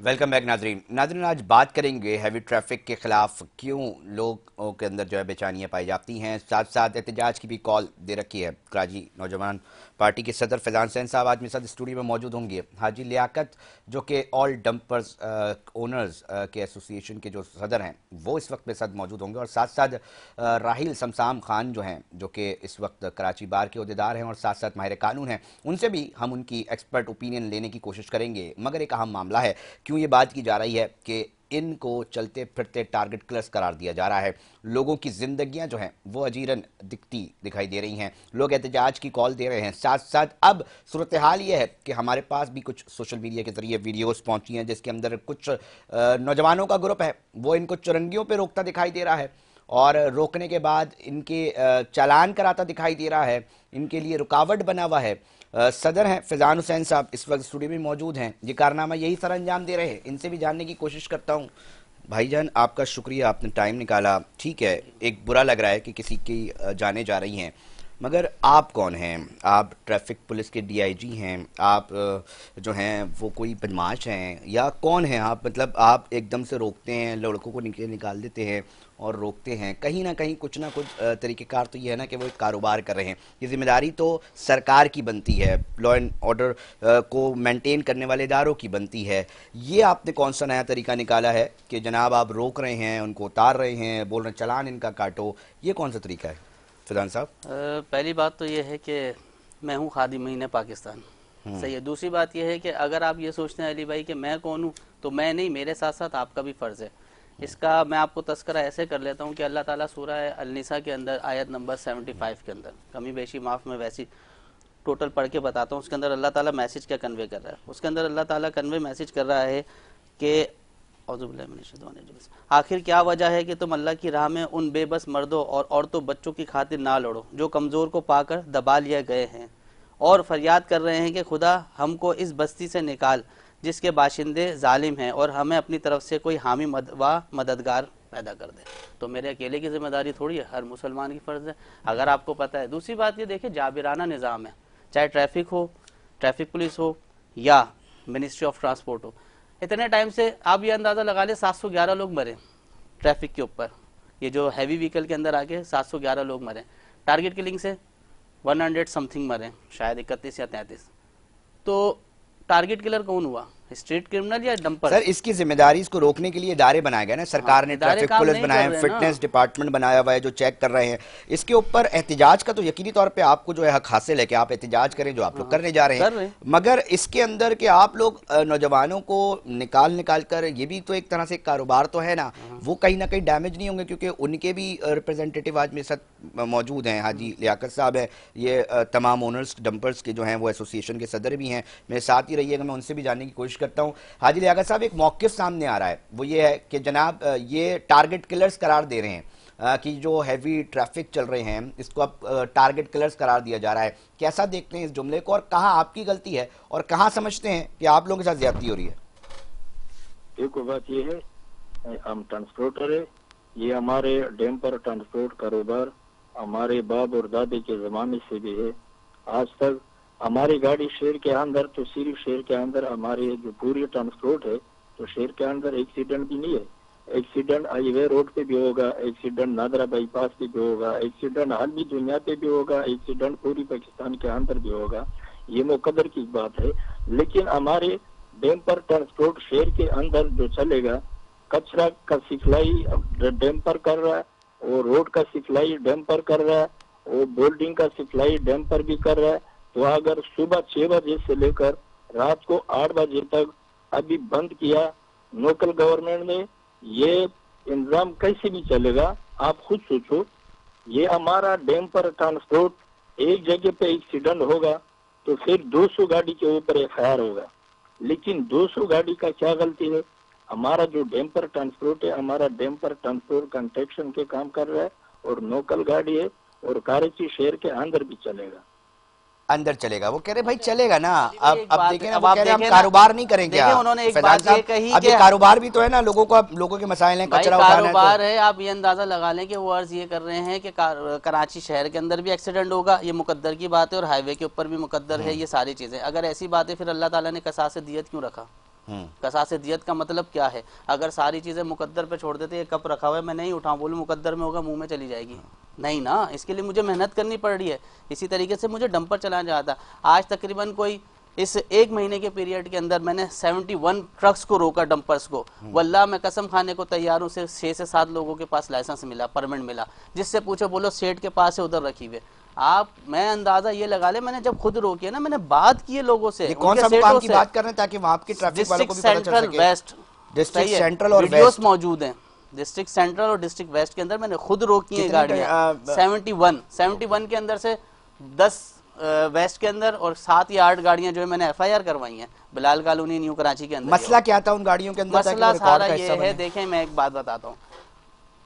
Welcome back नाजरीन। नाजरीन, आज बात करेंगे हैवी ट्रैफिक के खिलाफ क्यों लोगों के अंदर जो है बेचैनियाँ पाई जाती हैं। साथ साथ एहतजाज की भी कॉल दे रखी है। कराची नौजवान पार्टी के सदर फैजान हुसैन साहब आज मेरे साथ स्टूडियो में मौजूद होंगे। हाजी लियाकत जो कि ऑल डंपर्स ओनर्स के एसोसिएशन के जो सदर हैं वो इस वक्त मेरे साथ मौजूद होंगे, और साथ साथ राहिल समसाम खान जो हैं जो कि इस वक्त कराची बार के अहदेदार हैं और साथ साथ माहिर कानून हैं, उनसे भी हम उनकी एक्सपर्ट ओपिनियन लेने की कोशिश करेंगे। मगर एक अहम मामला है, क्यों ये बात की जा रही है कि इनको चलते फिरते टारगेट किलर्स करार दिया जा रहा है। लोगों की जिंदगियां जो हैं वो अजीरन दिखाई दे रही हैं। लोग एहतजाज की कॉल दे रहे हैं। साथ साथ अब सूरत हाल ये है कि हमारे पास भी कुछ सोशल मीडिया के जरिए वीडियोस पहुंची हैं जिसके अंदर कुछ नौजवानों का ग्रुप है वो इनको चुरंगियों पर रोकता दिखाई दे रहा है, और रोकने के बाद इनके चालान कराता दिखाई दे रहा है, इनके लिए रुकावट बना हुआ है। सदर हैं फैजान हुसैन साहब, इस वक्त स्टूडियो में मौजूद हैं। ये कारनामा यही सर अंजाम दे रहे हैं। इनसे भी जानने की कोशिश करता हूँ। भाईजान, आपका शुक्रिया, आपने टाइम निकाला। ठीक है, एक बुरा लग रहा है कि किसी की जाने जा रही हैं, मगर आप कौन हैं? आप ट्रैफिक पुलिस के डीआईजी हैं? आप जो हैं वो कोई बदमाश हैं या कौन हैं आप? मतलब आप एकदम से रोकते हैं, लड़कों को निकाल देते हैं और रोकते हैं। कहीं ना कहीं कुछ ना कुछ तरीक़ेकार तो ये है ना कि वो एक कारोबार कर रहे हैं। ये जिम्मेदारी तो सरकार की बनती है, लॉ एंड ऑर्डर को मेंटेन करने वाले इदारों की बनती है। ये आपने कौन सा नया तरीका निकाला है कि जनाब आप रोक रहे हैं, उनको उतार रहे हैं, बोल रहे हैं चलान इनका काटो? ये कौन सा तरीका है फैजान साहब? पहली बात तो ये है कि मैं हूँ खादिम पाकिस्तान। सही है। दूसरी बात यह है कि अगर आप ये सोचते हैं अली भाई कि मैं कौन हूँ, तो मैं नहीं, मेरे साथ साथ आपका भी फ़र्ज़ है। इसका मैं आपको तस्करा ऐसे कर लेता हूँ कि अल्लाह ताला सूरह अल-निसा के अंदर आयत नंबर 75 के अंदर, कमी बेशी माफ़ में वैसी टोटल पढ़ के बताता हूँ, उसके अंदर अल्लाह ताला मैसेज क्या कन्वे कर रहा है। उसके अंदर अल्लाह ताला कन्वे मैसेज कर रहा है कि आखिर क्या वजह है कि तुम अल्लाह की राह में उन बेबस मर्दों और औरतों बच्चों की खातिर ना लड़ो जो कमज़ोर को पाकर दबा लिया गए हैं और फरियाद कर रहे हैं कि खुदा हमको इस बस्ती से निकाल जिसके बाशिंदे जालिम हैं और हमें अपनी तरफ से कोई हामी व मददगार पैदा कर दे। तो मेरे अकेले की जिम्मेदारी थोड़ी है, हर मुसलमान की फ़र्ज़ है, अगर आपको पता है। दूसरी बात ये देखिए, जाबिराना निज़ाम है, चाहे ट्रैफिक हो, ट्रैफिक पुलिस हो या मिनिस्ट्री ऑफ ट्रांसपोर्ट हो। इतने टाइम से आप ये अंदाज़ा लगा ले 711 लोग मरे ट्रैफिक के ऊपर, ये जो हैवी व्हीकल के अंदर आके 711 लोग मरे। टारगेट किलिंग से 100 समथिंग मरे, शायद 31 या 33। तो टारगेट किलर कौन हुआ? स्ट्रीट क्रिमिनल या डंपर? सर, इसकी जिम्मेदारी, इसको रोकने के लिए इदारे बनाए गए ना सरकार ने, ट्रैफिक पुलिस बनाए, फिटनेस डिपार्टमेंट बनाया हुआ है जो चेक कर रहे हैं। इसके ऊपर एहतिजाज का तो यकीनी तौर पे आपको जो है हक हासिल है कि आप एहतिजाज करें, जो आप लोग करने जा रहे हैं। मगर इसके अंदर कि आप लोग नौजवानों को निकाल कर, ये भी तो एक तरह से कारोबार तो है ना, वो कहीं ना कहीं डैमेज नहीं होंगे? क्योंकि उनके भी रिप्रेजेंटेटिव आज मेरे साथ मौजूद हैं। हाजी लियाकत साहब है, ये तमाम ओनर्स डंपर्स के जो हैं वो एसोसिएशन के सदर भी हैं, मेरे साथ ही रहिएगा, मैं उनसे भी जानने की कोशिश करता हूँ। हाजी लियाकत साहब, एक मौक़िफ़ सामने आ रहा है, वो ये है कि जनाब ये टारगेट किलर्स करार दे रहे हैं कि जो हैवी ट्रैफिक चल रहे हैं इसको अब टारगेट किलर्स करार दिया जा रहा है। कैसा देखते हैं इस जुमले को, और कहाँ आपकी गलती है और कहाँ समझते हैं कि आप लोगों के साथ ज्यादती हो रही है? एक बात ये है, हम ट्रांसपोर्टर है, ये हमारे डैम पर ट्रांसपोर्ट कारोबार हमारे बाप और दादे के ज़माने से भी है। आज तक हमारी गाड़ी शहर के अंदर, तो सिर्फ शहर के अंदर हमारे जो पूरी ट्रांसपोर्ट है, तो शहर के अंदर एक्सीडेंट भी नहीं है। एक्सीडेंट हाईवे रोड पे भी होगा, एक्सीडेंट नादरा बाईपास पे भी होगा, एक्सीडेंट हालवी दुनिया पे भी होगा, एक्सीडेंट पूरी पाकिस्तान के अंदर भी होगा। ये मुकद्दर की बात है। लेकिन हमारे डैम पर ट्रांसपोर्ट शहर के अंदर जो चलेगा, कचरा का सिखलाई डैम पर कर रहा है, और रोड का सिखलाई डैम पर कर रहा है, और बोल्डिंग का सिखलाई डैम पर भी कर रहा है। तो अगर सुबह 6 बजे से लेकर रात को 8 बजे तक अभी बंद किया लोकल गवर्नमेंट ने, ये इंतजाम कैसे भी चलेगा? आप खुद सोचो। ये हमारा डैम पर ट्रांसपोर्ट एक जगह पे एक्सीडेंट होगा तो फिर 200 गाड़ी के ऊपर एफआईआर होगा। लेकिन 200 गाड़ी का क्या गलती है? हमारा जो डैम पर ट्रांसपोर्ट है, हमारा डैम पर ट्रांसपोर्ट कंस्ट्रक्शन के काम कर रहा है और लोकल गाड़ी है, और कराची शहर के अंदर भी चलेगा, अंदर चलेगा। वो कह रहे भाई चलेगा ना। अब देखें ना, वो कह रहे हम कारोबार नहीं करेंगे। उन्होंने एक बात ये कही कि कारोबार भी तो है ना, लोगों के मसाइल हैं, कचरा उठाना है, कारोबार है। आप ये अंदाजा लगा लें कि वो अर्ज ये कर रहे हैं कि कराची शहर के अंदर भी एक्सीडेंट होगा, ये मुकद्दर की बात है, और हाईवे के ऊपर भी मुकद्दर है। ये सारी चीजें अगर ऐसी बात है, फिर अल्लाह ताला ने कसास दियत क्यों रखा? कसासदियत का मतलब क्या है? अगर सारी चीजें मुकद्दर पे छोड़ देते, ये कप रखा हुआ है मैं नहीं उठाऊं, बोलूं मुकद्दर में होगा, मुंह में चली जाएगी? नहीं ना, इसके लिए मुझे मेहनत करनी पड़ रही है। इसी तरीके से मुझे डंपर चलाना चाहता, आज तकरीबन कोई इस एक महीने के पीरियड के अंदर मैंने 71 ट्रक्स को रोका, डंपर्स को। वल्लाह मैं कसम खाने को तैयार हूँ, सिर्फ 6 से 7 लोगों के पास लाइसेंस मिला, परमिट मिला। जिससे पूछो बोलो सेठ के पास है, उधर रखी हुए। आप मैं अंदाजा ये लगा ले, मैंने जब खुद रोकी है ना, मैंने बात की है लोगों से, कौन सा मुकाम की बात कर रहे हैं ताकि वहां की ट्रैफिक वालों को भी पता चल सेंट्रल सके? वेस्ट, डिस्ट्रिक्ट सेंट्रल और वीडियोस वेस्ट मौजूद हैं। डिस्ट्रिक्ट सेंट्रल और डिस्ट्रिक्ट वेस्ट के अंदर मैंने खुद रोकी है गाड़ियां। 71 के अंदर से 10 वेस्ट के अंदर और 7 या 8 गाड़ियां जो है मैंने FIR करवाई हैं, बिलाल कॉलोनी, न्यू कराची के अंदर। मसला क्या था उन गाड़ियों के अंदर? मसला सारा ये है, देखें मैं एक बात बताता हूँ,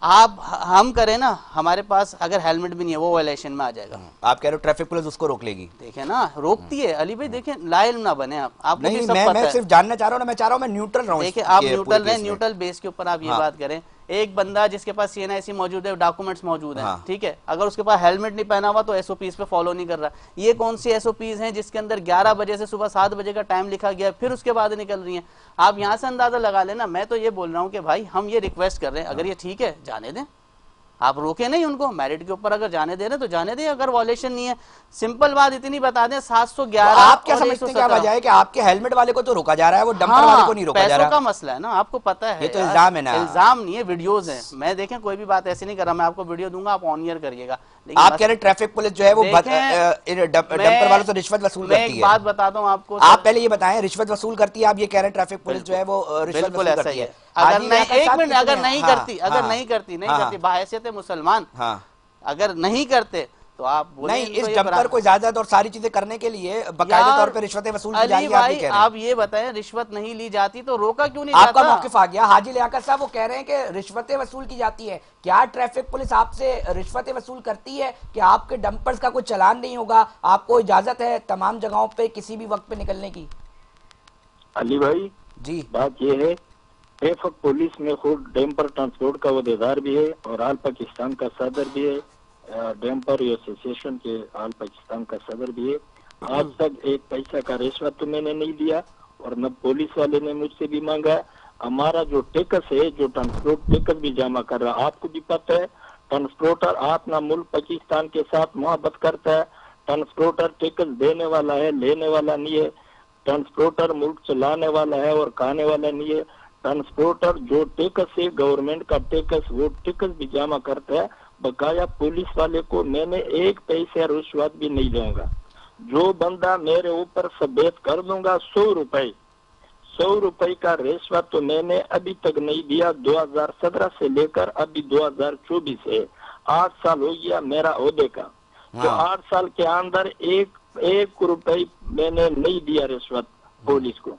आप हम करें ना, हमारे पास अगर हेलमेट भी नहीं है वो वायलेशन में आ जाएगा। आप कह रहे हो ट्रैफिक पुलिस उसको रोक लेगी? देखें ना, रोकती है। अली भाई देखें, लाइल ना बने आप, आपको नहीं, भी सब पता मैं सिर्फ जानना चाह रहा हूँ ना, मैं चाह रहा हूँ मैं न्यूट्रल रहूं। देखिए आप न्यूट्रल रहें, न्यूट्रल बेस के ऊपर आप ये बात करें। एक बंदा जिसके पास CNIC मौजूद है, डॉक्यूमेंट्स मौजूद हैं, ठीक है, अगर उसके पास हेलमेट नहीं पहना हुआ तो SOPs पे फॉलो नहीं कर रहा। ये कौन सी SOPs हैं जिसके अंदर 11 बजे से सुबह 7 बजे का टाइम लिखा गया, फिर उसके बाद निकल रही हैं? आप यहाँ से अंदाजा लगा लेना। मैं तो ये बोल रहा हूँ कि भाई हम ये रिक्वेस्ट कर रहे हैं, अगर ये ठीक है जाने दें, आप रोके नहीं उनको, मेरिट के ऊपर अगर जाने दे रहे तो जाने दें, अगर वॉलेशन नहीं है। सिंपल बात इतनी बता दें, 711। तो आप क्या समझते हैं, क्या वजह है कि आपके हेलमेट वाले को तो रोका जा रहा है, वो डंपर वाले को नहीं रोका जा रहा? पैसों का मसला है ना, आपको पता है। ये तो इल्जाम है ना? इल्जाम नहीं है, वीडियोस हैं। मैं देखें कोई भी बात ऐसी नहीं कर रहा, मैं आपको वीडियो दूंगा, आप ऑन ईयर करिएगा। आप कह रहे ट्रैफिक पुलिस जो है वो डंपर वालों से रिश्वत वसूल करती है? मैं एक बात बताता हूँ आपको, आप पहले ये बताएं, रिश्वत वसूल करती है? आप ये कह रहे हैं ट्रैफिक पुलिस जो है वो रिश्वत वसूल करती है? अगर नहीं, एक मिनट, अगर नहीं करती, अगर नहीं करती बाहैसियत मुसलमान, अगर नहीं करते तो आप नहीं, इस डंपर को इजाजत और सारी चीजें करने के लिए बाकायदा तौर पे रिश्वतें वसूल की जा रही है। आप ये बताएं, रिश्वत नहीं ली जाती तो रोका क्यों नहीं जाता? आपका मौकिफ आ गया। हाजी लियाकत साहब वो कह रहे हैं कि रिश्वतें वसूल की जाती है। क्या ट्रैफिक पुलिस आपसे रिश्वतें वसूल करती है कि आपके डंपर्स का कोई चालान नहीं होगा, आपको इजाजत है तमाम जगहों पे किसी भी वक्त पे निकलने की? अली भाई जी, बात ये है, ट्रैफिक पुलिस में खुद डैम्पर ट्रांसपोर्ट का वदेदार भी है और आल पाकिस्तान का सदर भी है, डैम्पर एसोसिएशन के आल पाकिस्तान का सदर भी है। आज तक एक पैसा का रिश्वत तो मैंने नहीं दिया और न पुलिस वाले ने मुझसे भी मांगा। हमारा जो टैक्स है, जो ट्रांसपोर्ट टैक्स भी जमा कर रहा, आपको भी पता है, ट्रांसपोर्टर अपना मुल्क पाकिस्तान के साथ मोहब्बत करता है। ट्रांसपोर्टर टैक्स देने वाला है, लेने वाला नहीं है। ट्रांसपोर्टर मुल्क चलाने वाला है और खाने वाला नहीं है। ट्रांसपोर्टर जो टैक्स है, गवर्नमेंट का टैक्स, वो टैक्स भी जमा करता है। बकाया पुलिस वाले को मैंने एक पैसे रिश्वत भी नहीं दूंगा। जो बंदा मेरे ऊपर सबूत कर दूंगा 100 रुपए का रिश्वत तो मैंने अभी तक नहीं दिया। 2017 से लेकर अभी 2024 है, 8 साल हो गया मेरा ओहदे का। तो 8 साल के अंदर एक रुपए मैंने नहीं दिया रिश्वत पुलिस को।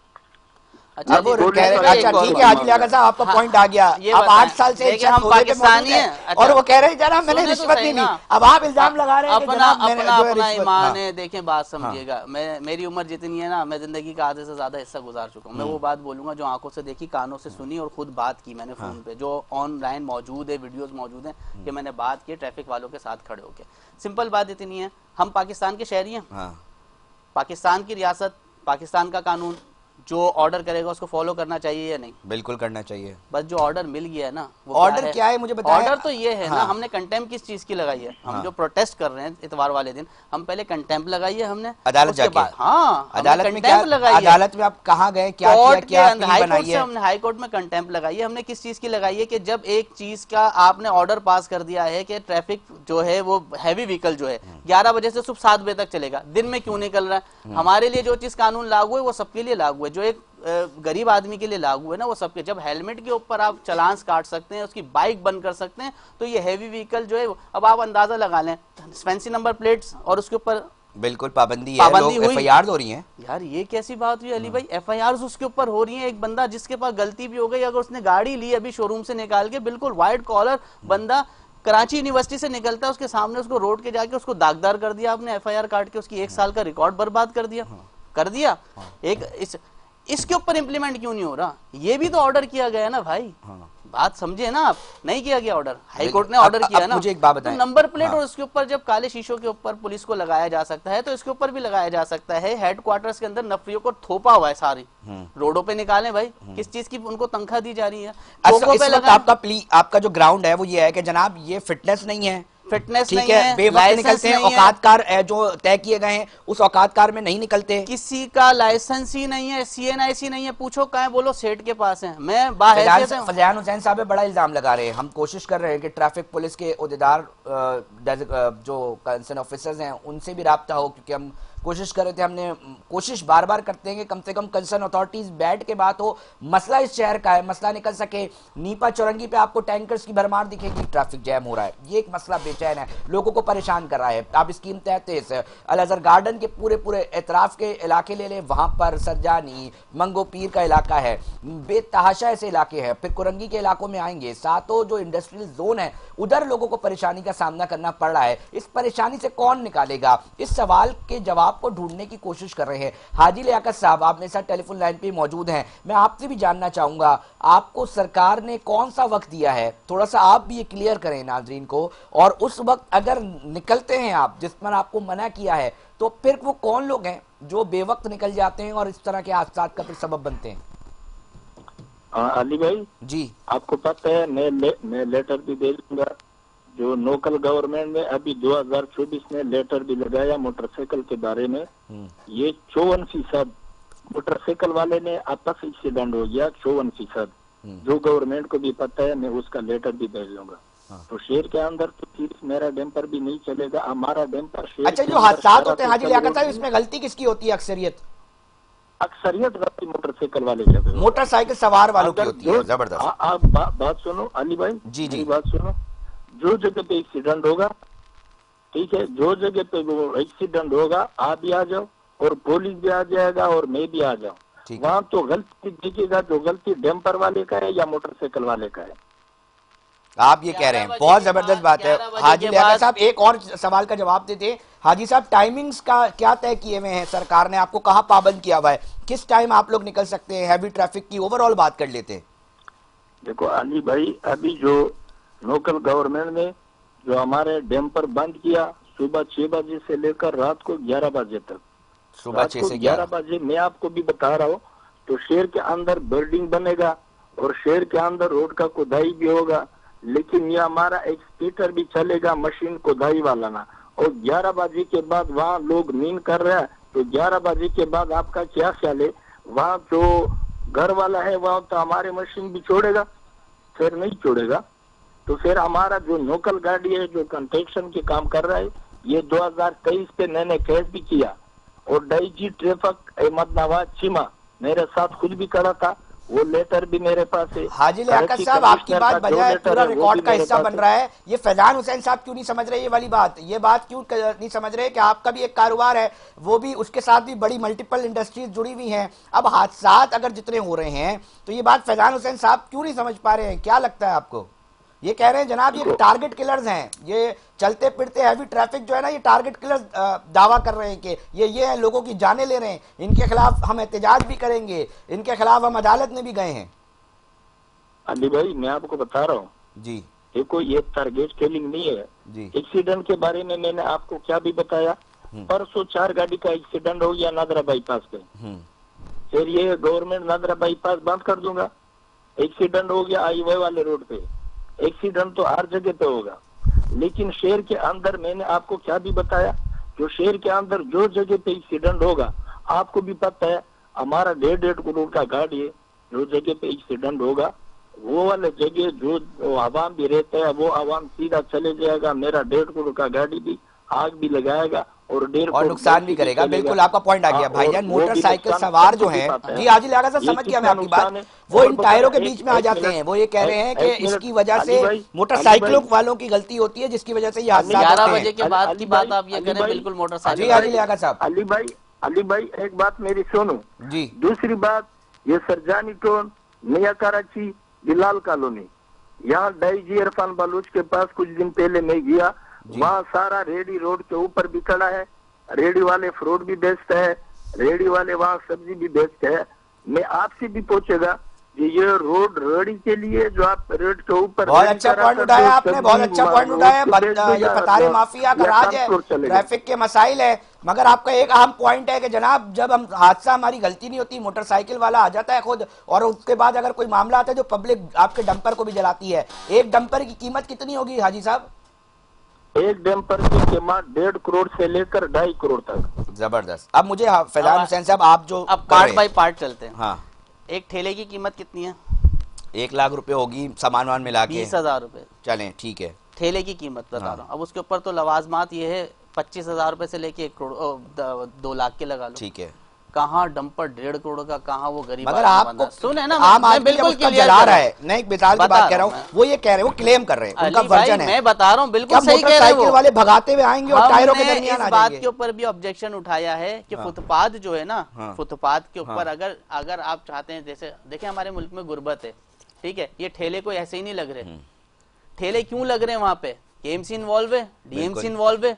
अच्छा ठीक है हाजी लियाकत साहब, आपका पॉइंट आ गया। अब 8 साल से हम पाकिस्तानी हैं और वो कह रहे हैं जनाब मैंने रिश्वत नहीं दी। अब आप इल्जाम लगा रहे हैं अपना ईमान है। देखें बात समझिएगा, मेरी उम्र जितनी है ना, मैं जिंदगी का आधे से ज्यादा हिस्सा गुजार चुका हूँ। मैं वो बात बोलूंगा जो आंखों से देखी, कानों से सुनी और खुद बात की मैंने फोन पे, जो ऑनलाइन मौजूद है, वीडियोस मौजूद है कि मैंने बात की ट्रैफिक वालों के साथ खड़े होकर। सिंपल बात इतनी है, हम पाकिस्तान के शहरी हैं, पाकिस्तान की रियासत, पाकिस्तान का कानून जो ऑर्डर करेगा उसको फॉलो करना चाहिए या नहीं? बिल्कुल करना चाहिए। बस जो ऑर्डर मिल गया है ना, वो ऑर्डर क्या है मुझे बताएं। ऑर्डर तो ये है ना, हमने कंटेम्प्ट किस चीज की लगाई है? हम जो प्रोटेस्ट कर रहे हैं इतवार वाले दिन, हम पहले कंटेम्प्ट लगाई है हमने अदालत जाके। हाँ, अदालत में क्या लगाई? अदालत में आप कहाँ गए, क्या किया? हमने हाई कोर्ट में कंटेम्प्ट लगाई है। हमने किस चीज की लगाई है कि जब एक चीज का आपने ऑर्डर पास कर दिया है कि ट्रैफिक जो है वो हैवी व्हीकल जो है 11 बजे से सुबह 7 बजे तक चलेगा, दिन में क्यों निकल रहा है? हमारे लिए जो चीज कानून लागू है वो सबके लिए लागू है, जो एक गरीब आदमी के लिए लागू है ना, वो सबके। जब हेलमेट के ऊपर आप चालान काट सकते हैं, उसकी बाइक बंद कर सकते हैं, तो ये हैवी व्हीकल जो है, अब आप अंदाजा लगा लें, फैंसी नंबर प्लेट्स और उसके ऊपर बिल्कुल पाबंदी हुई, FIR हो रही है। यार ये कैसी बात हुई अली भाई? FIR उसके ऊपर हो रही है। एक बंदा जिसके पास गलती भी हो गई, अगर उसने गाड़ी ली अभी शोरूम से निकाल के, बिल्कुल व्हाइट कॉलर बंदा, कराची यूनिवर्सिटी से निकलता है, उसके सामने उसको रोड के जाके उसको दागदार कर दिया आपने, FIR काट के उसकी 1 साल का रिकॉर्ड बर्बाद कर दिया। एक इसके ऊपर इंप्लीमेंट क्यों नहीं हो रहा? ये भी तो ऑर्डर किया गया ना भाई। बात समझे ना आप, नहीं किया गया ऑर्डर, हाई कोर्ट ने ऑर्डर किया ना। मुझे एक बात बताएं, तो नंबर प्लेट हाँ। और उसके ऊपर जब काले शीशों के ऊपर पुलिस को लगाया जा सकता है तो इसके ऊपर भी लगाया जा सकता है। हेडक्वार्टर्स के अंदर नफरियों को थोपा हुआ है, सारी रोडों पे निकालें भाई, किस चीज की उनको तनख्वाह दी जा रही है, चौकों पे लगाएं। आपका जो ग्राउंड है वो ये है कि जनाब ये फिटनेस नहीं है, फिटनेस ठीक नहीं है, बेवक्त लाइसेंस निकलते हैं, नहीं है, औकातकार जो तय किए गए हैं उस औकातकार में नहीं निकलते। किसी का लाइसेंस ही नहीं है, सीएनआईसी नहीं है, पूछो कहाँ है, बोलो सेठ के पास है। मैं बाहैसियत हूं। फजान हुसैन साहब बड़ा इल्जाम लगा रहे हैं, हम कोशिश कर रहे हैं कि ट्रैफिक पुलिस के ओहदेदार जो कंसर्न ऑफिसर्स हैं उनसे भी राब्ता हो, क्योंकि हम कोशिश कर रहे थे, हमने कोशिश बार बार करते हैं कि कम से कम कंसर्न अथॉरिटीज बैठ के बात हो, मसला इस शहर का है, मसला निकल सके। नीपा चौरंगी पे आपको टैंकर्स की भरमार दिखेगी, ट्रैफिक जैम हो रहा है, ये एक मसला बेचैन है, लोगों को परेशान कर रहा है। आप स्कीम तहत अल अजहर गार्डन के पूरे एतराफ के इलाके ले लें, वहां पर सरजानी मंगो पीर का इलाका है, बेतहाशा ऐसे इलाके हैं, फिर कुरंगी के इलाकों में आएंगे, सातों जो इंडस्ट्रियल जोन है उधर लोगों को परेशानी का सामना करना पड़ रहा है। इस परेशानी से कौन निकालेगा, इस सवाल के जवाब को ढूंढने की कोशिश कर रहे हैं। हाजी लियाकत साहब आप मेरे साथ टेलीफोन लाइन पे मौजूद हैं, मैं आपसे भी जानना चाहूंगा आपको सरकार ने कौन सा वक्त दिया है, थोड़ा सा आप भी ये क्लियर करें नाजरीन को, और उस वक्त अगर निकलते हैं आप जिस पर आपको मना किया है तो फिर वो कौन लोग हैं जो बेवक्त निकल जाते हैं और इस तरह के हादसा का फिर सबब बनते हैं। अली भाई जी आपको पता है मैं लेटर भी दे दूंगा, जो लोकल गवर्नमेंट में अभी 2024 में लेटर भी लगाया मोटरसाइकिल के बारे में, ये 54% मोटरसाइकिल वाले ने आपस एक्सीडेंट हो गया, 54%। जो गवर्नमेंट को भी पता है, मैं उसका लेटर भी भेज दूंगा। तो शहर के अंदर तो सिर्फ मेरा डैम्पर भी नहीं चलेगा, हमारा डैम्पर शहर। अच्छा, जो हादसा होते हैं हाजी लियाकत साहब, इसमें गलती किसकी होती है? अक्सरियत गलती मोटरसाइकिल वाले की होती है, मोटरसाइकिल सवार वालों की होती है। जबरदस्त। आप बात सुनो अली भाई, जी बात सुनो, जो जगह पे एक्सीडेंट होगा, ठीक है, जो जगह पे वो एक्सीडेंट होगा आप भी आ जाओ और पुलिस भी आ जाएगा और मैं भी आ जाऊं, वहां तो गलती दिखेगा, जो गलती डैम्पर वाले का है या मोटरसाइकिल वाले का है। आप ये कह रहे हैं, बहुत जबरदस्त बात है। हाजी लियाकत साहब एक और सवाल का जवाब देते। हाजी साहब टाइमिंग्स का क्या तय किए हुए हैं सरकार ने, आपको कहाँ पाबंद किया हुआ है, किस टाइम आप लोग निकल सकते हैं? हैवी ट्रैफिक की ओवरऑल बात कर लेते हैं। देखो अली भाई, अभी जो लोकल गवर्नमेंट ने जो हमारे डैम्पर बंद किया, सुबह 6 बजे से लेकर रात को 11 बजे तक, सुबह 6 से 11 बजे, मैं आपको भी बता रहा हूँ, तो शहर के अंदर बिल्डिंग बनेगा और शहर के अंदर रोड का खुदाई भी होगा, लेकिन ये हमारा एक स्पीकर भी चलेगा मशीन खुदाई वाला ना, और 11 बजे के बाद वहाँ लोग नींद कर रहे हैं, तो 11 बजे के बाद आपका क्या ख्याल है, वहाँ जो घर वाला है वहाँ तो हमारे मशीन भी छोड़ेगा? फिर नहीं छोड़ेगा। तो फिर हमारा जो लोकल गाड़ी है जो कंस्ट्रक्शन के काम कर रहा है, ये 2023 पे मैंने केस भी किया, और डीजी ट्रैफिक अहमद नवाज चीमा मेरे साथ खुद भी खड़ा था, वो लेटर भी मेरे पास है। हाजी लियाकत साहब आपकी बात बजा है, पूरा रिकॉर्ड का हिस्सा बन रहा है। ये फैजान हुसैन साहब क्यों नहीं समझ रहे ये वाली बात, ये बात क्यों नहीं समझ रहे कि आपका भी एक कारोबार है, वो भी, उसके साथ भी बड़ी मल्टीपल इंडस्ट्रीज जुड़ी हुई हैं। अब हादसात अगर जितने हो रहे हैं तो ये बात फैजान हुसैन साहब क्यों नहीं समझ पा रहे हैं? क्या लगता है आपको? ये कह रहे हैं जनाब ये टारगेट किलर्स हैं, ये चलते फिरते हैवी ट्रैफिक जो है ना, ये टारगेट किलर्स दावा कर रहे हैं कि ये है, लोगों की जानें ले रहे हैं, इनके खिलाफ हम एहतजाज भी करेंगे, इनके खिलाफ हम अदालत में भी गए हैं। अली भाई मैं आपको बता रहा हूँ जी, देखो ये टारगेट किलिंग नहीं है जी। एक्सीडेंट के बारे में मैंने आपको क्या भी बताया, परसों 4 गाड़ी का एक्सीडेंट हो गया नादरा बाईपास पे, फिर ये गवर्नमेंट नादरा बाईपास बंद कर दूंगा। एक्सीडेंट हो गया हाईवे वाले रोड पे, एक्सीडेंट तो हर जगह पे होगा, लेकिन शहर के अंदर मैंने आपको क्या भी बताया, जो शहर के अंदर जो जगह पे एक्सीडेंट होगा, आपको भी पता है हमारा 1.5 करोड़ का गाड़ी है, जो जगह पे एक्सीडेंट होगा वो वाले जगह जो आवाम भी रहता है वो आवाम सीधा चले जाएगा, मेरा 1.5 करोड़ का गाड़ी भी आग भी लगाएगा और नुकसान भी करेगा। बिल्कुल आपका पॉइंट आ गया भाईजान। मोटरसाइकिल सवार जो हैं, जी हाजी लियाकत साहब समझ गया मैं आपकी बात, वो इन टायरों के बीच में आ जाते हैं, वो ये कह रहे हैं कि इसकी वजह से मोटरसाइकिलों वालों की गलती होती है, जिसकी वजह से ये हादसा 11 बजे के बाद की बात आप ये करें, बिल्कुल मोटरसाइकिल। जी हाजी लियाकत साहब। अली भाई एक बात मेरी सुनो जी, दूसरी बात, ये सरजानी टोन, नया कराची, बिलाल कॉलोनी, यहाँ डीजी इरफान बलूच के पास कुछ दिन पहले मैं गया, वहाँ सारा रेडी रोड के ऊपर भी खड़ा है, रेडी वाले फ्रूट भी बेचते हैं, रेडी वाले वहाँ सब्जी भी बेचते हैं। मैं आपसे भी पूछेगा ये रोड रेडी के लिए जो आप रेड के ऊपर बहुत अच्छा पॉइंट उठाया आपने, बहुत अच्छा पॉइंट उठाया। ये कतारे माफिया का राज है, ट्रैफिक के मसाइल है। मगर आपका एक अहम पॉइंट है कि जनाब जब हम हादसा, हमारी गलती नहीं होती, मोटरसाइकिल वाला आ जाता है खुद, और उसके बाद अगर कोई मामला आता है जो पब्लिक आपके डंपर को भी जलाती है। एक डंपर की कीमत कितनी होगी हाजी साहब? एक डंपर की कीमत 1.5 करोड़ से लेकर 2.5 करोड़ तक। जबरदस्त। अब मुझे फैजान हुसैन साहब, आप जो अब पार्ट बाय पार्ट चलते हैं। हाँ, एक ठेले की कीमत कितनी है? 1 लाख रुपए होगी सामान वान मिला के। 20,000 रुपए चलें, ठीक है, ठेले की कीमत बता रहा हूँ। अब उसके ऊपर तो लवाजमात ये है 25,000 रुपए से लेके 1 करोड़ 2 लाख के लगा लो। ठीक है। कहाँ डंपर 1.5 करोड़ का, कहाँ वो गरीब मगर आदमी आपको बंदा। सुने ना, आम मैं आदमी बिल्कुल उसका क्लियर जला कर रहा रहा है। मैं एक मिसाल की बता बात कह रहा रहा हूँ हूँ, वो ये कह रहे हैं, वो क्लेम कर रहे हैं, उनका अली भाई, वर्जन है। मैं बता रहा हूँ, बिल्कुल क्या सही कह रहे हैं मोटरसाइकिल वो। वाले भगाते हुए आएंगे और टायरों के हमने दरमियान आ इस बात जाएंगे? के ऊपर भी ऑब्जेक्शन उठाया है कि हाँ। फुटपाथ जो है ना, हाँ। फुटपाथ के ऊपर हाँ। अगर आप चाहते हैं, जैसे देखिए हमारे मुल्क में गुर्बत है, ठीक है, ये ठेले को ऐसे ही नहीं लग रहे। ठेले क्यों लग रहे हैं वहां पे? केएमसी इन्वॉल्व है, डीएमसी इन्वॉल्व है।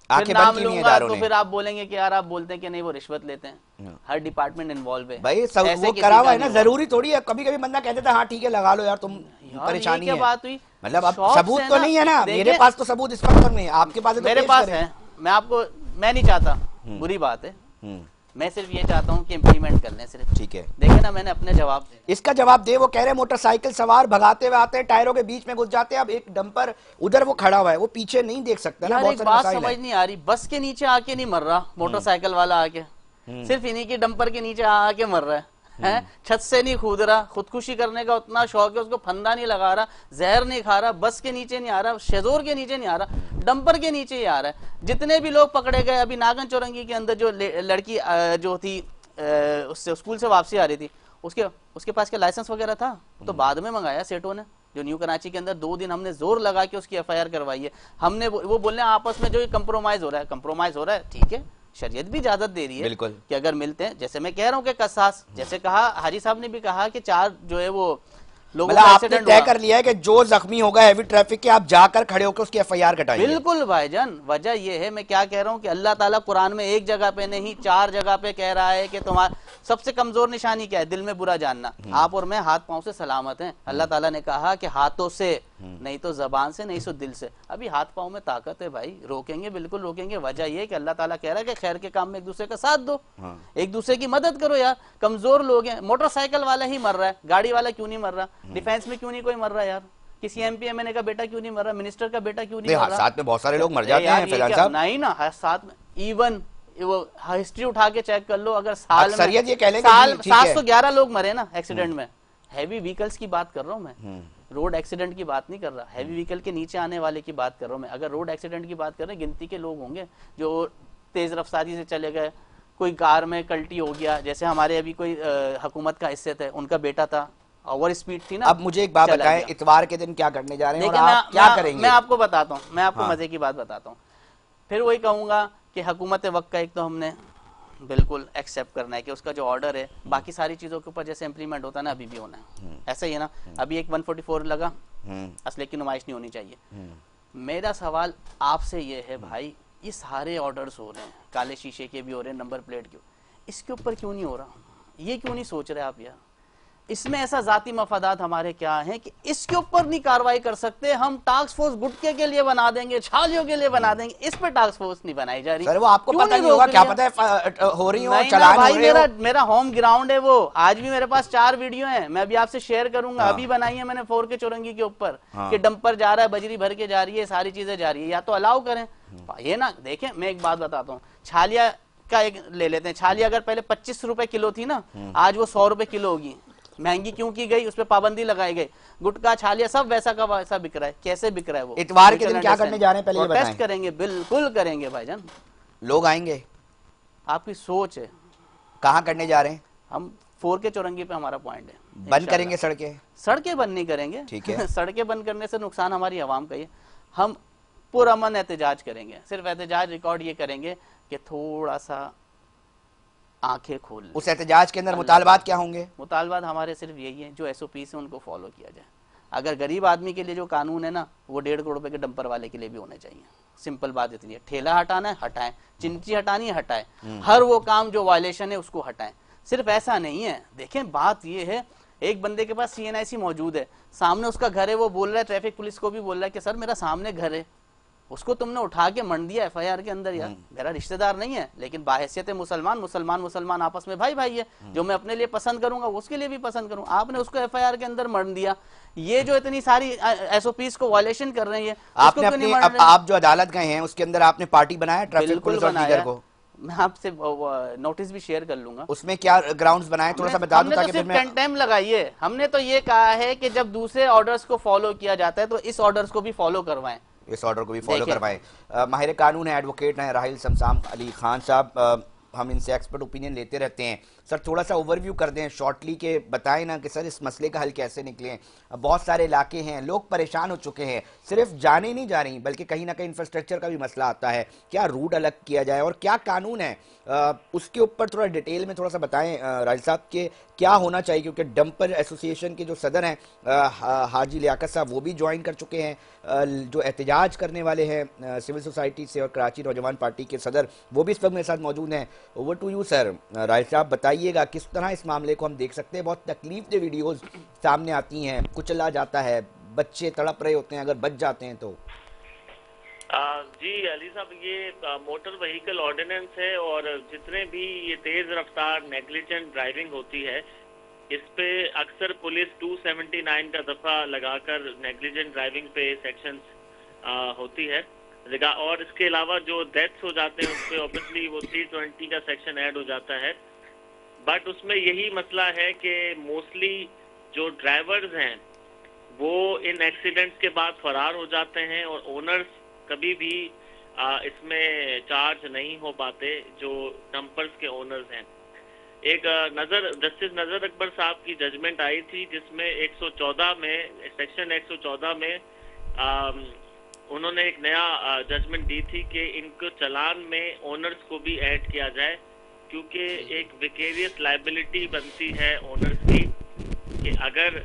फिर आंखें नाम बंद की हुई हैं लूंगा इदारों तो ने। फिर आप बोलेंगे कि यार आप बोलते हैं कि नहीं वो रिश्वत लेते हैं। हर डिपार्टमेंट इन्वॉल्व है भाई सब ऐसे वो किसी करा का हुआ है ना, नहीं हुआ। जरूरी थोड़ी है। कभी कभी बंदा कहते था हाँ ठीक है लगा लो यार, तुम यार, परेशानी ये क्या है। बात हुई? मतलब अब शौक सबूत से तो ना, नहीं है ना, देखिए, मेरे पास तो सबूत इस वक्त नहीं है, आपके पास है तो मेरे पेश पास करें। है। मैं नहीं चाहता, बुरी बात है। हम्म, मैं सिर्फ ये चाहता हूँ कि इम्प्लीमेंट कर लें सिर्फ। ठीक है। देखे ना, मैंने अपने जवाब दे। इसका जवाब दे। वो कह रहे हैं मोटरसाइकिल सवार भगाते हुए आते हैं, टायरों के बीच में घुस जाते हैं। अब एक डंपर उधर वो खड़ा हुआ है, वो पीछे नहीं देख सकता ना, यार बहुत एक सारे बात मसाइल समझ हैं। नहीं आ रही, बस के नीचे आके नहीं मर रहा मोटरसाइकिल वाला आके, सिर्फ इन्हीं की डंपर के नीचे आके मर रहा है। हैं? छत से नहीं कूद रहा, खुदकुशी करने का उतना शौक है उसको, फंदा नहीं लगा रहा, जहर नहीं खा रहा, बस के नीचे नहीं आ रहा, शेजोर के नीचे नहीं आ रहा, डंपर के नीचे ही आ रहा है। जितने भी लोग पकड़े गए, अभी नागन चौरंगी के अंदर जो लड़की जो थी उससे स्कूल से वापसी आ रही थी, उसके पास क्या लाइसेंस वगैरह था? तो बाद में मंगाया सेठों ने, जो न्यू कराची के अंदर 2 दिन हमने जोर लगा के उसकी एफआईआर करवाई है हमने। वो बोलने आपस में जो कंप्रोमाइज हो रहा है, कंप्रोमाइज हो रहा है, ठीक है, शरीयत भी इजाजत दे रही है बिल्कुल कि अगर मिलते हैं, जैसे मैं कह रहा हूँ कि कसास, जैसे कहा हाजी साहब ने भी कहा कि 4 जो है वो लोगों मतलब का आपने एक्सीडेंट तय हुआ। कर लिया है कि जो जख्मी होगा हैवी ट्रैफिक के, आप जाकर खड़े होकर उसकी एफआईआर कटाएंगे? बिल्कुल भाईजान, वजह यह है, मैं क्या कह रहा हूँ कि अल्लाह ताला कुरान में एक जगह पे नहीं 4 जगह पे कह रहा है कि तुम्हारा सबसे कमजोर निशानी क्या है? दिल में बुरा जानना। आप और मैं हाथ पांव से सलामत हैं। अल्लाह ताला ने कहा कि हाथों से नहीं तो जबान से, नहीं तो दिल से। अभी हाथ पांव में ताकत है भाई, रोकेंगे, बिल्कुल रोकेंगे। वजह यह है कि अल्लाह ताला कह रहा है कि खैर के काम में एक दूसरे का साथ दो, एक दूसरे की मदद करो यार। कमजोर लोग हैं, मोटरसाइकिल वाला ही मर रहा है, गाड़ी वाला क्यों नहीं मर रहा? डिफेंस में क्यों नहीं कोई मर रहा यार? किसी एमपीएमएलए का बेटा क्यों नहीं मर रहा? मिनिस्टर का बेटा क्यों नहीं मर रहा? साथ में बहुत सारे लोग मर जाते यार हैं ये फैजान क्या- साहब। नहीं ना, साथ में इवन वो हिस्ट्री उठा के चेक कर लो, अगर साल में अक्सरियत ये कह लेंगे साल जी, ठीक है। 711 लोग मरे ना एक्सीडेंट में। हैवी व्हीकल्स की बात कर रहा हूँ मैं, रोड एक्सीडेंट की बात नहीं कर रहा। हैवी व्हीकल के नीचे आने वाले की बात कर रहा हूँ मैं। अगर रोड एक्सीडेंट की बात कर रहे हैं, गिनती के लोग होंगे जो तेज रफ्तारी से चले गए, कोई कार में कल्टी हो गया, जैसे हमारे अभी कोई हुकूमत का हिस्सेत है, उनका बेटा था, ओवर स्पीड थी ना। अब मुझे एक बात चला बताएं, गया। इतवार के दिन क्या करने जा रहे हैं और देखिए आप क्या करेंगे? मैं आपको बताता हूँ, मैं आपको हाँ। मजे की बात बताता हूँ। फिर वही कहूंगा कि हुकूमत वक्त का एक तो हमने बिल्कुल एक्सेप्ट करना है कि उसका जो ऑर्डर है, बाकी सारी चीजों के ऊपर जैसे इम्प्लीमेंट होता है ना, अभी भी होना है। ऐसा ही है ना, अभी एक 144 लगा, असले की नुमाइश नहीं होनी चाहिए। मेरा सवाल आपसे ये है भाई, ये सारे ऑर्डर्स हो रहे हैं, काले शीशे के भी हो रहे हैं, नंबर प्लेट के, इसके ऊपर क्यों नहीं हो रहा? ये क्यों नहीं सोच रहे आप यार? इसमें ऐसा जाती मफादात हमारे क्या है कि इसके ऊपर नहीं कार्रवाई कर सकते? हम टास्क फोर्स गुटके के लिए बना देंगे, छालियों के लिए बना देंगे, इस पे टास्क फोर्स नहीं बनाई जा रही। सर वो आपको क्यों पता नहीं रोक होगा, क्या लिया? पता है हो रही हो, नहीं ना चलान भाई, हो रहे हो। मेरा होम ग्राउंड है वो। आज भी मेरे पास 4 वीडियो हैं, मैं अभी आपसे शेयर करूंगा। अभी बनाई है मैंने 4 के चौरंगी के ऊपर कि डंपर जा रहा है, बजरी भर के जा रही है, सारी चीजें जा रही है, या तो अलाउ करें। ये ना देखें, मैं एक बात बताता हूँ, छालिया का एक ले लेते हैं। छालिया अगर पहले 25 रुपए किलो थी ना, आज वो 100 रुपए किलो होगी। महंगी क्यों की गई? उस पर पाबंदी लगाई गई। गुटखा, छालिया सब वैसा का वैसा बिक रहा है। कैसे बिक रहा है वो? इतवार के दिन क्या करने जा रहे हैं, पहले ये प्रोटेस्ट बताएं। करेंगे, बिल्कुल करेंगे भाईजान। लोग आएंगे? आपकी सोच है। कहाँ करने जा रहे हैं? हम 4 के चौरंगी पे हमारा पॉइंट है। बंद इंशाल्लाह। करेंगे सड़कें? सड़कें बंद नहीं करेंगे, ठीक है। सड़कें बंद करने से नुकसान हमारी आवाम का ही है। हम पुरअमन एहतजाज करेंगे। सिर्फ एहतजाज रिकॉर्ड ये करेंगे कि थोड़ा सा आंखें खोल लें। उस एहतजाज के अंदर मुतालबात क्या होंगे? मुतालबात हमारे सिर्फ यही है, जो SOP से उनको फॉलो किया जाए। अगर गरीब आदमी के लिए जो कानून है ना, वो 1.5 करोड़ रुपए के डंपर वाले के लिए भी होने चाहिए। सिंपल बात इतनी है। ठेला हटाना है, हटाएं। चिंची हटानी है, हटाएं। हर वो काम जो वायलेशन है उसको हटाएं। सिर्फ ऐसा नहीं है। देखें, बात ये है एक बंदे के पास CNIC मौजूद है, सामने उसका घर है, वो बोल रहा है, ट्रैफिक पुलिस को भी बोल रहा है कि सर मेरा सामने घर है, उसको तुमने उठा के मंड दिया FIR के अंदर। यार मेरा रिश्तेदार नहीं है, लेकिन बाहैसियत मुसलमान, मुसलमान आपस में भाई भाई है, जो मैं अपने लिए पसंद करूंगा वो उसके लिए भी पसंद करूं। आपने उसको FIR के अंदर मंड दिया। ये जो इतनी सारी SOPs को वायलेशन कर रही है, आपने अपनी आप जो अदालत गए हैं उसके अंदर आपने पार्टी बनाया ट्रैफिक पुलिस और दीगर को? मैं आपसे नोटिस भी शेयर कर लूंगा। उसमें क्या ग्राउंड्स बनाए, थोड़ा सा बता दूं ताकि फिर मैं कंटेम्प्ट लगाई है। हमने तो ये कहा है कि जब दूसरे ऑर्डर्स को फॉलो किया जाता है तो इस ऑर्डर्स को भी फॉलो करवाएं, इस ऑर्डर को भी फॉलो करवाएं। माहिर कानून है, एडवोकेट हैं राहिल शमशाम अली खान साहब, हम इनसे एक्सपर्ट ओपिनियन लेते रहते हैं। सर थोड़ा सा ओवरव्यू कर दें शॉर्टली के, बताएं ना कि सर इस मसले का हल कैसे निकलें। बहुत सारे इलाके हैं, लोग परेशान हो चुके हैं, सिर्फ जाने नहीं जा रही बल्कि कहीं ना कहीं इंफ्रास्ट्रक्चर का भी मसला आता है। क्या रूट अलग किया जाए और क्या कानून है उसके ऊपर थोड़ा डिटेल में थोड़ा सा बताएं राहिल साहब के क्या होना चाहिए, क्योंकि डंपर एसोसिएशन के जो सदर हैं हाजी लियाकत साहब वो भी ज्वाइन कर चुके हैं, जो एहतजाज करने वाले हैं सिविल सोसाइटी से और कराची नौजवान पार्टी के सदर वो भी इस वक्त मेरे साथ मौजूद हैं। Over to you sir. Rahil साहब बताइएगा किस तरह इस मामले को हम देख सकते हैं। बहुत तकलीफ दे वीडियोस सामने आती हैं, कुचला जाता है, बच्चे तड़प रहे होते हैं अगर बच जाते हैं तो। जी अली साहब, ये मोटर व्हीकल ऑर्डिनेंस है और जितने भी ये तेज रफ्तार नेग्लिजेंट ड्राइविंग होती है इस पे अक्सर पुलिस 279 का दफा लगाकर नेग्लिजेंट ड्राइविंग पे सेक्शंस होती है, और इसके अलावा जो डेथ्स हो जाते हैं उस पे ऑब्वियसली वो 320 का सेक्शन ऐड हो जाता है। बट उसमें यही मसला है कि मोस्टली जो ड्राइवर्स हैं वो इन एक्सीडेंट्स के बाद फरार हो जाते हैं और ओनर्स कभी भी इसमें चार्ज नहीं हो पाते, जो डंपर्स के ओनर्स हैं। एक जस्टिस नजर अकबर साहब की जजमेंट आई थी जिसमें 114 में सेक्शन 114 में उन्होंने एक नया जजमेंट दी थी कि इनको चालान में ओनर्स को भी ऐड किया जाए, क्योंकि एक विकेरियस लायबिलिटी बनती है ओनर्स की कि अगर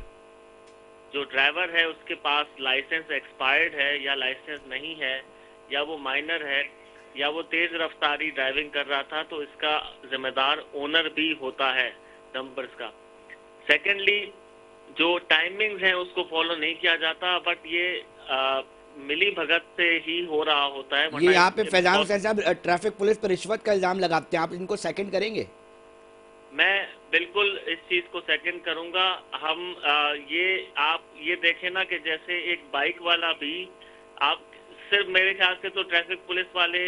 जो ड्राइवर है उसके पास लाइसेंस एक्सपायर्ड है या लाइसेंस नहीं है या वो माइनर है या वो तेज रफ्तारी ड्राइविंग कर रहा था तो इसका जिम्मेदार ओनर भी होता है डंपर्स का। सेकेंडली जो टाइमिंग्स हैं उसको फॉलो नहीं किया जाता, बट ये मिली भगत से ही हो रहा होता है। ये यहाँ पे फैजान हुसैन साहब ट्रैफिक पुलिस पर रिश्वत का इल्जाम लगाते हैं, आप इनको सेकंड करेंगे? मैं बिल्कुल इस चीज को सेकंड करूंगा। हम आप ये देखें ना कि जैसे एक बाइक वाला भी, आप सिर्फ मेरे ख्याल से तो ट्रैफिक पुलिस वाले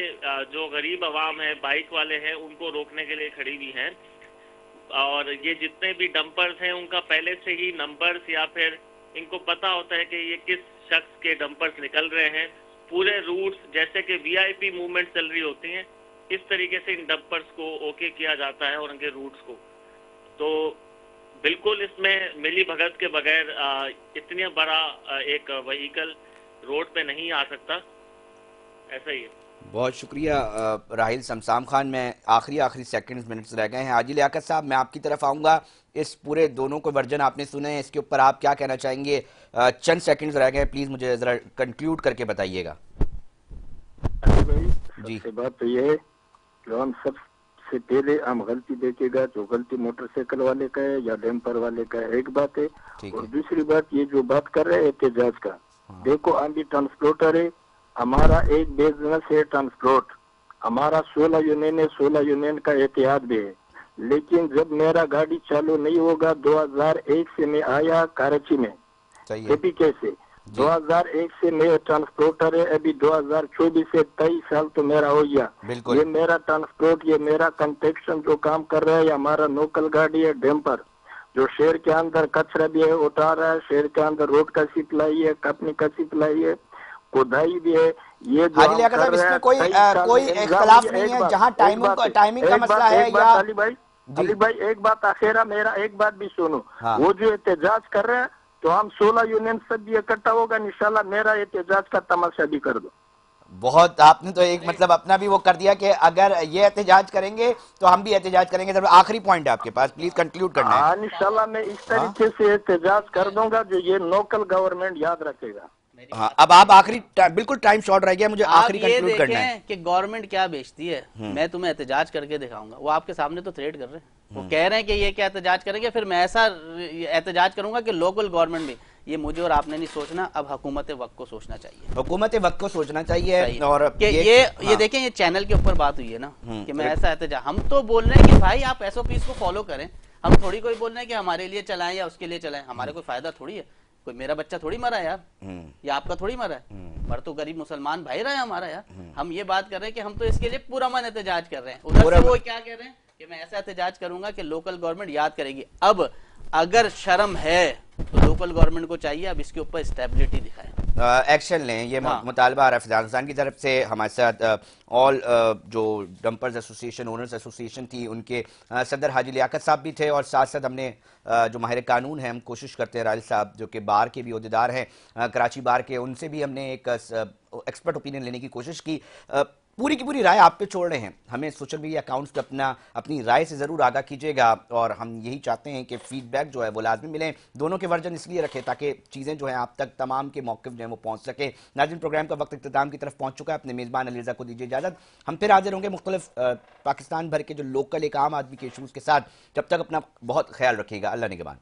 जो गरीब आवाम है बाइक वाले हैं उनको रोकने के लिए खड़ी हुई हैं, और ये जितने भी डंपर्स हैं उनका पहले से ही नंबर्स या फिर इनको पता होता है कि ये किस शख्स के डंपर्स निकल रहे हैं। पूरे रूट्स जैसे कि VIP मूवमेंट चल रही होती हैं इस तरीके से इन डंपर्स को ओके किया जाता है और उनके रूट्स को। तो बिल्कुल इसमें मिली भगत के बगैर इतनी बड़ा एक व्हीकल रोड पे नहीं आ सकता, ऐसा ही है। बहुत शुक्रिया राहिल शमशाम खान। मैं आखिरी सेकंड्स मिनट्स रह गए हैं। हाजी लियाकत साहब मैं आपकी तरफ आऊँगा, इस पूरे दोनों को वर्जन आपने सुने हैं, इसके ऊपर आप क्या कहना चाहेंगे? चंद सेकंड्स रह गए, प्लीज़ मुझे ज़रा कंक्लूड करके बताइएगा। जी बात तो ये है कि हम सबसे पहले हम गलती देखेगा जो गलती मोटरसाइकिल वाले का है या डैम्पर वाले का है, एक बात है। और दूसरी बात ये जो बात कर रहे हैं एहतजाज का, देखो हम भी ट्रांसपोर्टर है, हमारा एक बिजनेस है ट्रांसपोर्ट, हमारा 16 यूनियन है, 16 यूनियन का एहतियात भी है। लेकिन जब मेरा गाड़ी चालू नहीं होगा, 2001 से मैं आया कराची में KPK से, 2001 से मैं ट्रांसपोर्टर है, अभी 2024 से 23 साल तो मेरा हो गया। ये मेरा ट्रांसपोर्ट, ये मेरा कंस्ट्रक्शन जो काम कर रहा है, हमारा लोकल गाड़ी है डैम्पर जो शहर के अंदर कचरा भी है उठा रहा है, शहर के अंदर रोड का सप्लाई है, कंपनी का सप्लाई है, खुदाई भी है। ये जो इसमें कोई इख्तिलाफ नहीं है, जहाँ टाइमिंग का मसला है या अली भाई एक बात आखिरा मेरा एक बात भी सुनो। वो जो एहतजाज कर रहे हैं तो हम 16 यूनियन सब भी इकट्ठा होगा इंशाल्लाह, मेरा एहतजाज का तमाशा भी कर दो। बहुत आपने तो एक मतलब अपना भी वो कर दिया कि अगर ये एहतजाज करेंगे तो हम भी एहतजाज करेंगे। जब आखिरी पॉइंट है आपके पास, प्लीज कंक्लूड करना है। इंशाल्लाह मैं इस तरीके से एहतजाज कर दूंगा जो ये लोकल गवर्नमेंट याद रखेगा। हाँ, अब आप आखिरी बिल्कुल टाइम शॉर्ट रह गया, मुझे आप आखिरी ये कंक्लूड करना है। देखें कि गवर्नमेंट क्या बेचती है। मैं तुम्हें एहतजाज करके दिखाऊंगा, वो आपके सामने तो थ्रेट कर रहे हैं, वो कह रहे हैं कि ये क्या एहतजाज करेंगे, फिर मैं ऐसा एहतजाज करूंगा कि लोकल गवर्नमेंट भी, ये मुझे और आपने नहीं सोचना, अब हुकूमत वक्त को सोचना चाहिए, हुकूमत वक्त को सोचना चाहिए। और कि ये देखें, ये चैनल के ऊपर बात हुई है ना कि मैं ऐसा एहतजाज, हम तो बोल रहे हैं कि भाई आप एसओपीज को फॉलो करें, हम थोड़ी कोई बोल रहे हैं कि हमारे लिए चलाएं या उसके लिए चलाएं, हमारे कोई फायदा थोड़ी है, कोई मेरा बच्चा थोड़ी मरा है यार, या आपका थोड़ी मरा है, मर तो गरीब मुसलमान भाई रहा है हमारा यार। हम ये बात कर रहे हैं कि हम तो इसके लिए पूरा मन एहतजाज कर रहे हैं, उधर से वो क्या कह रहे हैं कि मैं ऐसा एहतजाज करूंगा कि लोकल गवर्नमेंट याद करेगी। अब अगर शर्म है तो लोकल गवर्नमेंट को चाहिए अब इसके ऊपर स्टेबिलिटी दिखाए, एक्शन लें। ये हाँ। मुतालबा आ रहा है फैजान की तरफ से। हमारे साथ ऑल जो डंपर्स एसोसिएशन, ओनर्स एसोसिएशन थी, उनके सदर हाजी लियाकत साहब भी थे, और साथ साथ हमने जो माहिर कानून है, हम कोशिश करते हैं राइल साहब जो कि बार के भी ओहदेदार हैं, कराची बार के, उनसे भी हमने एक एक्सपर्ट ओपिनियन लेने की कोशिश की। पूरी की पूरी राय आप पे छोड़ रहे हैं, हमें सोशल मीडिया अकाउंट्स पे अपनी राय से ज़रूर आगाह कीजिएगा, और हम यही चाहते हैं कि फीडबैक जो है वो लाजमी मिलें। दोनों के वर्जन इसलिए रखें ताकि चीज़ें जो हैं आप तक तमाम के मौक़िफ़ जो हैं वो पहुँच सके। नाज़रीन, प्रोग्राम का वक्त इख्तिताम की तरफ पहुँच चुका है। अपने मेज़बान अली रज़ा को दीजिए इजाज़त। हम फिर हाजिर होंगे मुख्तलिफ पाकिस्तान भर के जो लोकल एक आम आदमी के इशूज़ के साथ। जब तक अपना बहुत ख्याल रखिएगा। अल्लाह निगहबान।